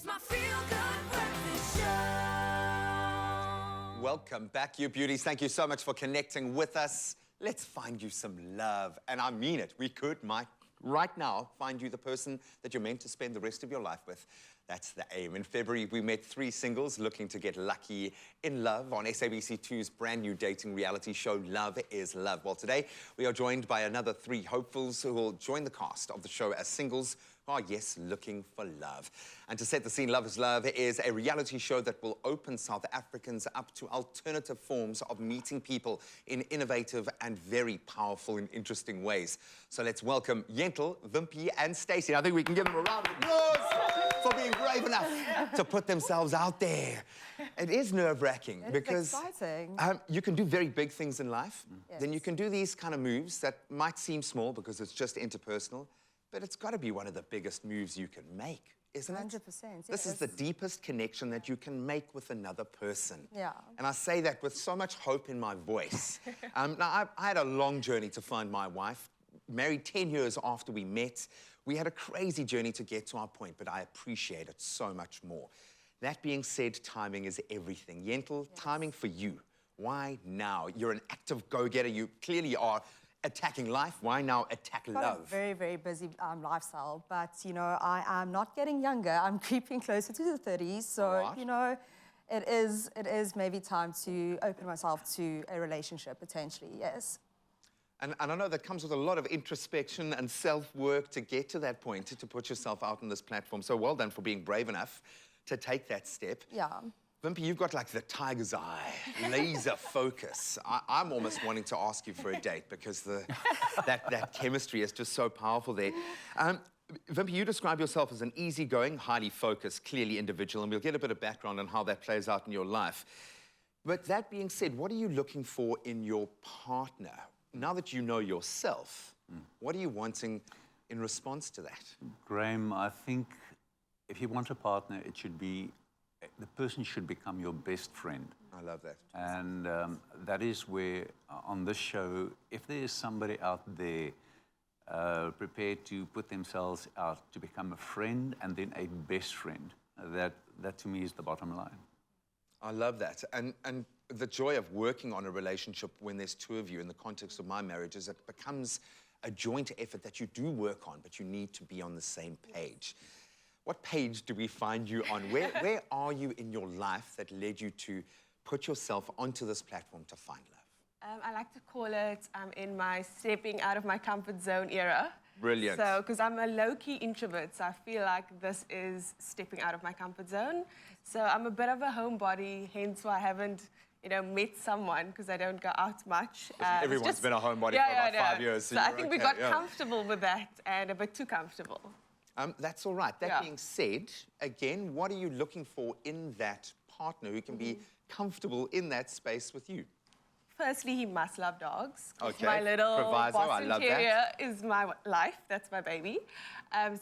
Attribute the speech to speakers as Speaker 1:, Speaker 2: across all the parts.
Speaker 1: my feel-good breakfast show.
Speaker 2: Welcome back, you beauties. Thank you so much for connecting with us. Let's find you some love. And I mean it. We might, right now, find you the person that you're meant to spend the rest of your life with. That's the aim. In February, we met 3 singles looking to get lucky in love on SABC2's brand new dating reality show, Love is Love. Well, today, we are joined by another 3 hopefuls who will join the cast of the show as singles who are, yes, looking for love. And to set the scene, Love is Love is a reality show that will open South Africans up to alternative forms of meeting people in innovative and very powerful and interesting ways. So let's welcome Yentle, Wimpy, and Stacey. I think we can give them a round of applause for being brave enough to put themselves out there. It is nerve-wracking because
Speaker 3: exciting.
Speaker 2: You can do very big things in life.
Speaker 3: Yes.
Speaker 2: Then you can do these kind of moves that might seem small because it's just interpersonal, but it's got to be one of the biggest moves you can make, isn't it?
Speaker 3: 100%.
Speaker 2: This is the deepest connection that you can make with another person.
Speaker 3: Yeah.
Speaker 2: And I say that with so much hope in my voice. Now, I had a long journey to find my wife, married 10 years after we met. We had a crazy journey to get to our point, but I appreciate it so much more. That being said, timing is everything. Yentle, yes. Timing for you. Why now? You're an active go-getter. You clearly are attacking life. Why now attack love?
Speaker 3: A very, very busy lifestyle, but, you know, I am not getting younger. I'm creeping closer to the 30s, so,
Speaker 2: right.
Speaker 3: You know, it is maybe time to open myself to a relationship, potentially, yes.
Speaker 2: And I know that comes with a lot of introspection and self-work to get to that point, to put yourself out on this platform. So well done for being brave enough to take that step.
Speaker 3: Yeah.
Speaker 2: Wimpy, you've got like the tiger's eye, laser focus. I'm almost wanting to ask you for a date because that chemistry is just so powerful there. Wimpy, you describe yourself as an easygoing, highly focused, clearly individual, and we'll get a bit of background on how that plays out in your life. But that being said, what are you looking for in your partner? Now that you know yourself, what are you wanting in response to that?
Speaker 4: Graham, I think if you want a partner, it should be, the person should become your best friend.
Speaker 2: I love that.
Speaker 4: And that is where, on this show, if there is somebody out there prepared to put themselves out to become a friend and then a best friend, that to me is the bottom line.
Speaker 2: I love that. And the joy of working on a relationship when there's 2 of you in the context of my marriage is it becomes a joint effort that you do work on, but you need to be on the same page. What page do we find you on? Where are you in your life that led you to put yourself onto this platform to find love?
Speaker 5: I like to call it in my stepping out of my comfort zone era.
Speaker 2: Brilliant.
Speaker 5: So, because I'm a low-key introvert, so I feel like this is stepping out of my comfort zone. So I'm a bit of a homebody, hence why I haven't, you know, met someone, because I don't go out much.
Speaker 2: Everyone's been a homebody for about 5 years.
Speaker 5: So I think we got comfortable with that, and a bit too comfortable.
Speaker 2: That's all right. That being said, again, what are you looking for in that partner who can be comfortable in that space with you?
Speaker 5: Firstly, he must love dogs.
Speaker 2: Okay.
Speaker 5: My little
Speaker 2: Proviso, I
Speaker 5: Boston
Speaker 2: love
Speaker 5: Terrier
Speaker 2: that.
Speaker 5: is my life. That's my baby.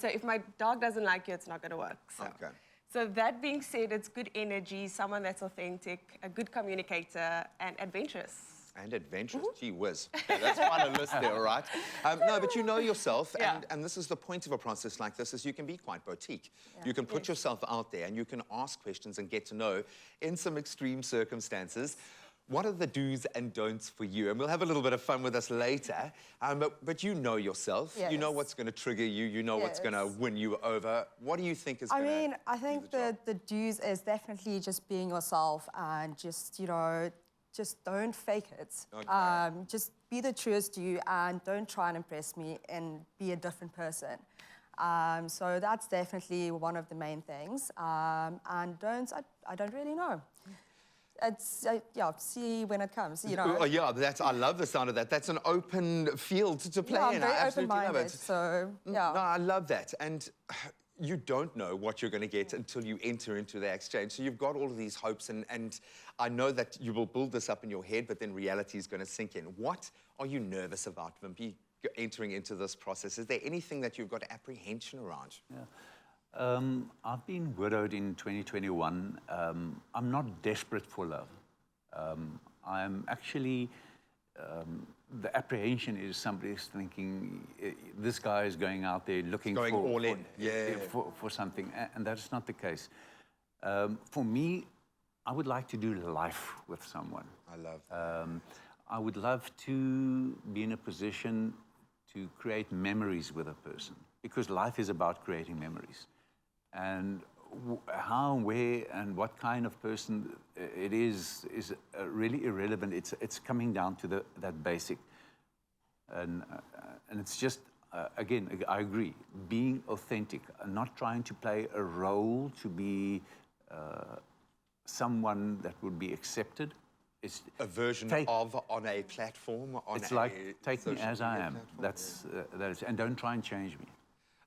Speaker 5: So if my dog doesn't like you, it's not going to work. So.
Speaker 2: Okay.
Speaker 5: So that being said, it's good energy, someone that's authentic, a good communicator, and adventurous.
Speaker 2: And adventurous, gee whiz. Okay, that's quite a list there, all right? No, but you know yourself, and this is the point of a process like this, is you can be quite boutique. Yeah. You can put yourself out there, and you can ask questions and get to know, in some extreme circumstances, what are the do's and don'ts for you? And we'll have a little bit of fun with us later. But you know yourself. Yes. You know what's going to trigger you. You know what's going to win you over. What do you think is going to
Speaker 3: I mean, I think the do's is definitely just being yourself and just, you know, just don't fake it. Okay. Just be the truest you and don't try and impress me and be a different person. So that's definitely one of the main things. And don'ts, I don't really know. It's, see when it comes, you know.
Speaker 2: Oh, yeah, I love the sound of that. That's an open field to play in.
Speaker 3: I'm very open-minded, so, yeah.
Speaker 2: No, I love that. And you don't know what you're going to get until you enter into the exchange. So you've got all of these hopes, and I know that you will build this up in your head, but then reality is going to sink in. What are you nervous about, Wimpy, entering into this process? Is there anything that you've got apprehension around?
Speaker 4: Yeah. I've been widowed in 2021. I'm not desperate for love. I'm actually the apprehension is somebody's thinking, this guy is going out there looking
Speaker 2: Going all in. Yeah.
Speaker 4: for something, and that is not the case. For me, I would like to do life with someone.
Speaker 2: I love that.
Speaker 4: I would love to be in a position to create memories with a person, because life is about creating memories. And how, where, and what kind of person it is really irrelevant. It's coming down to that basic. And it's just, again, I agree, being authentic, not trying to play a role to be someone that would be accepted. It's
Speaker 2: A version of on a platform.
Speaker 4: it's like, take me as I am. That is, and don't try and change me.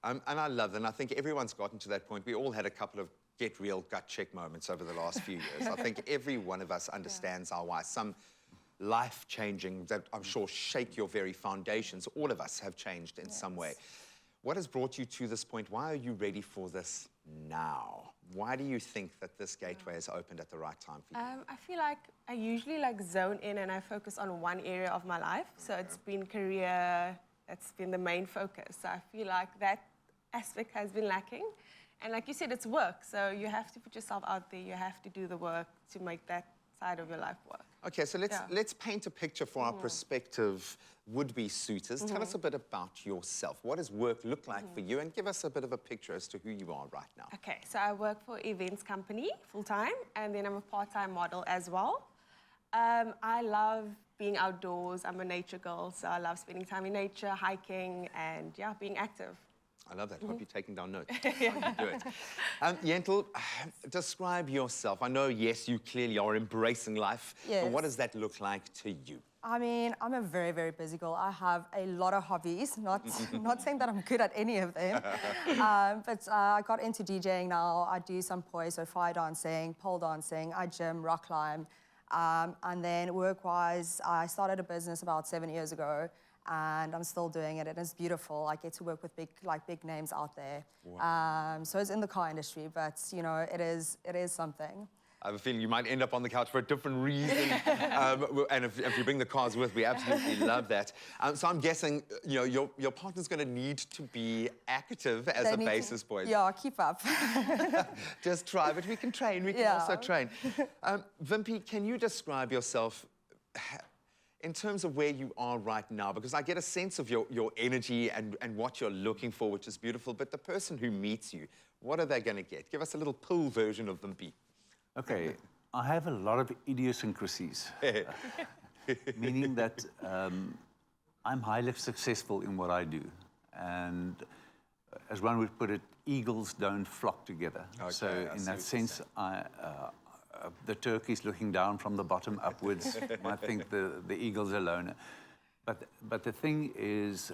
Speaker 2: And I love that. And I think everyone's gotten to that point. We all had a couple of get real gut check moments over the last few years. I think every one of us understands our why. Some life-changing that I'm sure shake your very foundations. All of us have changed in some way. What has brought you to this point? Why are you ready for this now? Why do you think that this gateway has opened at the right time for you?
Speaker 5: I feel like I usually zone in and I focus on one area of my life. So it's been career, that's been the main focus. So I feel like that aspect has been lacking. And like you said, it's work. So you have to put yourself out there. You have to do the work to make that side of your life work.
Speaker 2: Okay, so let's paint a picture for our prospective would-be suitors. Tell us a bit about yourself. What does work look like for you? And give us a bit of a picture as to who you are right now.
Speaker 5: Okay, so I work for an events company full-time, and then I'm a part-time model as well. I love being outdoors. I'm a nature girl, so I love spending time in nature, hiking, and yeah, being active.
Speaker 2: I love that. Hope you're taking down notes. You do it. Yentel, describe yourself. I know, yes, you clearly are embracing life.
Speaker 3: Yes.
Speaker 2: But what does that look like to you?
Speaker 3: I mean, I'm a very, very busy girl. I have a lot of hobbies, not saying that I'm good at any of them. But I got into DJing now. I do some poise, so fire dancing, pole dancing, I gym, rock climb. And then work-wise, I started a business about 7 years ago, and I'm still doing it, and it's beautiful. I get to work with big names out there.
Speaker 2: Wow.
Speaker 3: So it's in the car industry, but you know, it is something.
Speaker 2: I have a feeling you might end up on the couch for a different reason. And if you bring the cars with, we absolutely love that. So I'm guessing, you know, your partner's going to need to be active as a basis boy.
Speaker 3: Yeah, keep up.
Speaker 2: Just try, but we can train. We can also train. Vimpy, can you describe yourself in terms of where you are right now? Because I get a sense of your energy and what you're looking for, which is beautiful. But the person who meets you, what are they going to get? Give us a little pull version of Vimpy.
Speaker 4: Okay, I have a lot of idiosyncrasies, meaning that I'm highly successful in what I do. And as one would put it, eagles don't flock together. Okay, so in that sense, the turkey's looking down from the bottom upwards. I think the eagle's a loner. But the thing is,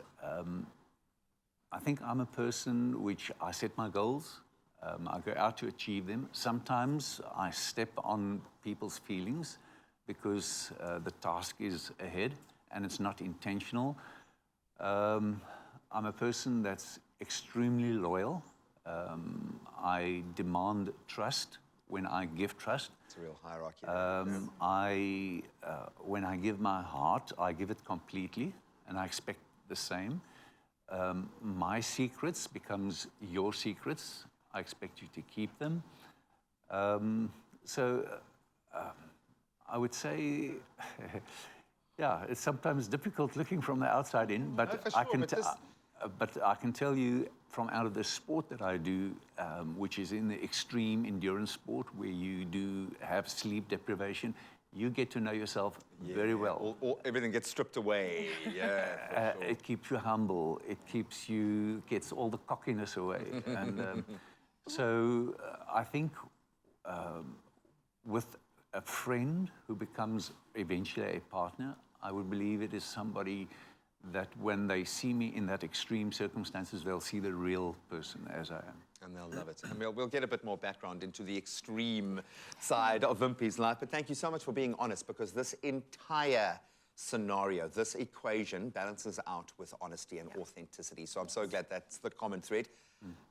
Speaker 4: I think I'm a person which I set my goals. I go out to achieve them. Sometimes I step on people's feelings because the task is ahead and it's not intentional. I'm a person that's extremely loyal. I demand trust when I give trust.
Speaker 2: It's a real hierarchy.
Speaker 4: When I give my heart, I give it completely, and I expect the same. My secrets becomes your secrets. I expect you to keep them. I would say, yeah, it's sometimes difficult looking from the outside in, but I can tell you from out of the sport that I do, which is in the extreme endurance sport where you do have sleep deprivation, you get to know yourself very well.
Speaker 2: Everything gets stripped away. Yeah.
Speaker 4: Sure. It keeps you humble. It gets all the cockiness away. And so I think with a friend who becomes eventually a partner, I would believe it is somebody that when they see me in that extreme circumstances, they'll see the real person as I am.
Speaker 2: And they'll love it. And we'll get a bit more background into the extreme side of Vimpy's life. But thank you so much for being honest, because this entire scenario, this equation balances out with honesty and authenticity. So I'm so glad that's the common thread.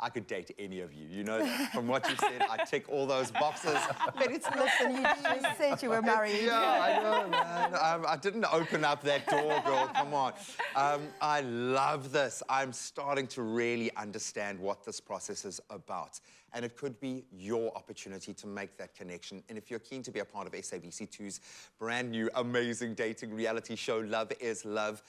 Speaker 2: I could date any of you. You know that. From what you said, I tick all those boxes. But it's not.
Speaker 3: Listen, you just said you were married.
Speaker 2: Yeah, I know, man. I didn't open up that door, girl. Come on. I love this. I'm starting to really understand what this process is about. And it could be your opportunity to make that connection. And if you're keen to be a part of SABC2's brand new, amazing dating reality show, Love is Love,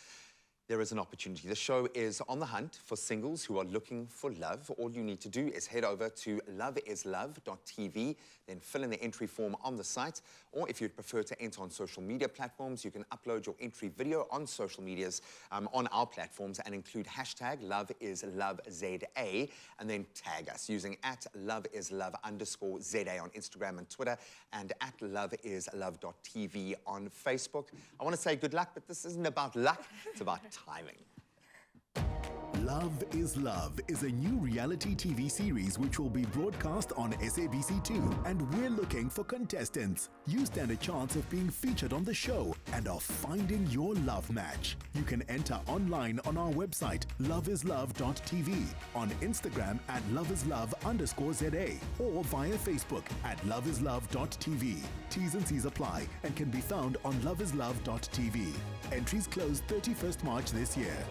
Speaker 2: there is an opportunity. The show is on the hunt for singles who are looking for love. All you need to do is head over to loveislove.tv, then fill in the entry form on the site. Or if you'd prefer to enter on social media platforms, you can upload your entry video on social medias on our platforms and include hashtag #LoveIsLoveZA and then tag us using @LoveIsLove_ZA on Instagram and Twitter and @loveislove.tv on Facebook. I want to say good luck, but this isn't about luck, it's about timing.
Speaker 6: Love is Love is a new reality TV series which will be broadcast on SABC2, and we're looking for contestants. You stand a chance of being featured on the show and of finding your love match. You can enter online on our website, loveislove.tv, on Instagram @loveislove_ZA, or via Facebook @loveislove.tv. T's and C's apply and can be found on loveislove.tv. Entries close 31st March this year.